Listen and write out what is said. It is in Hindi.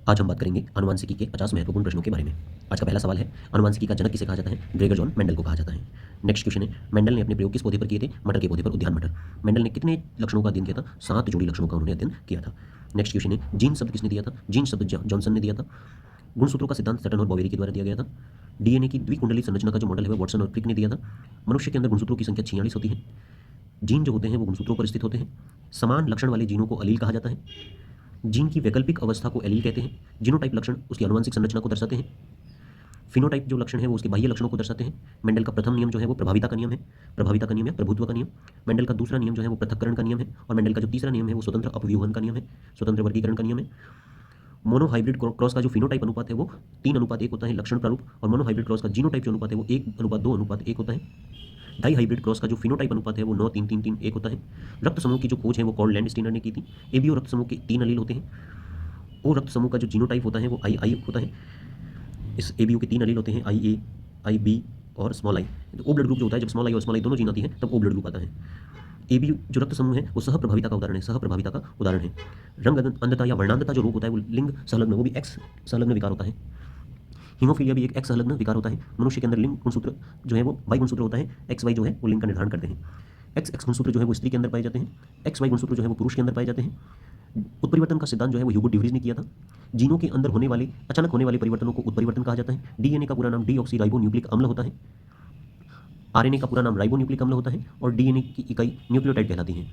आज हम बात करेंगे आनुवंशिकी के 50 महत्वपूर्ण प्रश्नों के बारे में। आज का पहला सवाल है, आनुवंशिकी का जनक किसे कहा जाता है? ग्रेगर जॉन मेंडल को कहा जाता है। नेक्स्ट क्वेश्चन है, मेंडल ने अपने प्रयोग किस पौधे पर किए थे? मटर के पौधे पर, उद्यान मटर। मेंडल ने कितने लक्षणों का अध्ययन किया था? 7 जोड़ी लक्षणों का उन्होंने अध्ययन किया था। नेक्स्ट क्वेश्चन है, जीन शब्द किसने दिया था? जीन शब्द जॉनसन ने दिया था। गुणसूत्रों का सिद्धांत सटन और बॉवेरी के द्वारा दिया गया था। डीएनए की द्विकुंडली संरचना का जो मॉडल है वो वाटसन और क्रिक ने दिया था। मनुष्य के अंदर गुणसूत्रों की संख्या 46 होती है। जीन जो होते हैं वो गुणसूत्रों पर स्थित होते हैं। समान लक्षण वाले जीनों को अलील कहा जाता है। जीन की वैकल्पिक अवस्था को एलील कहते हैं। जीनोटाइप लक्षण उसकी आनुवंशिक संरचना को दर्शाते हैं। फिनोटाइप जो लक्षण है वो उसके बाह्य लक्षणों को दर्शाते हैं। मेंडल का प्रथम नियम जो है वो प्रभाविता का नियम है। प्रभाविता का नियम या प्रभुत्व का नियम। मेंडल का दूसरा नियम जो है वो पृथक्करण का नियम है। और मेंडल का जो तीसरा नियम है वो स्वतंत्र अपव्यूहन का नियम है, स्वतंत्र वर्गीकरण का नियम है। मोनोहाइब्रिड क्रॉस का जो फिनोटाइप अनुपात है वो 3:1 होता है लक्षण प्रारूप, और मोनोहाइब्रिड क्रॉस का जीनोटाइप जो अनुपात है वो 1:2:1 होता है। डाई हाइब्रिड क्रॉस का जो फिनोटाइप अनुपात है वो 9:3:3:1 होता है। रक्त समूह की जो खोज है वो कॉर्ल लैंडस्टीनर ने की थी। एबीओ रक्त समूह के 3 अलील होते हैं। ओ रक्त समूह का जो जीनोटाइप होता है वो आई होता है। इस एबीओ के 3 अलील होते हैं, आई ए, आई बी और स्मॉल आई। तो ओ ब्लड ग्रुप जो होता है, जब स्मॉल आई और स्मॉल आई दोनों जीन आती है तब ओ ब्लड ग्रुप आता है। एबीयू जो रक्त समूह है वो सह प्रभाविता का उदाहरण है, सह प्रभाविता का उदाहरण है। रंग अंधता या वर्णांधता जो रोग होता है वो लिंग संलग्न, वो भी एक्स संलग्न विकार होता है। हीमोफीलिया भी एक एक्स संलग्न विकार होता है। मनुष्य के अंदर लिंग गुणसूत्र जो है वो वाई गुणसूत्र होता है। एक्स वाई जो है वो लिंग का निर्धारण करते हैं। एक्स एक्स गुणसूत्र जो है वो स्त्री के अंदर पाए जाते हैं। एक्स वाई गुणसूत्र जो है वो पुरुष के अंदर पाए जाते हैं। उत्परिवर्तन का सिद्धांत जो है वो ह्यूगो डिवरीज ने किया था। जीनों के अंदर होने वाले अचानक होने वाले परिवर्तनों को उत्परिवर्तन कहा जाता है। डीएनए का पूरा नाम डीऑक्सीराइबोन्यूक्लिक अम्ल होता है। आरएनए का पूरा नाम राइबोन्यूक्लिक अम्ल होता है। और डीएनए की इकाई न्यूक्लियोटाइड कहलाती है।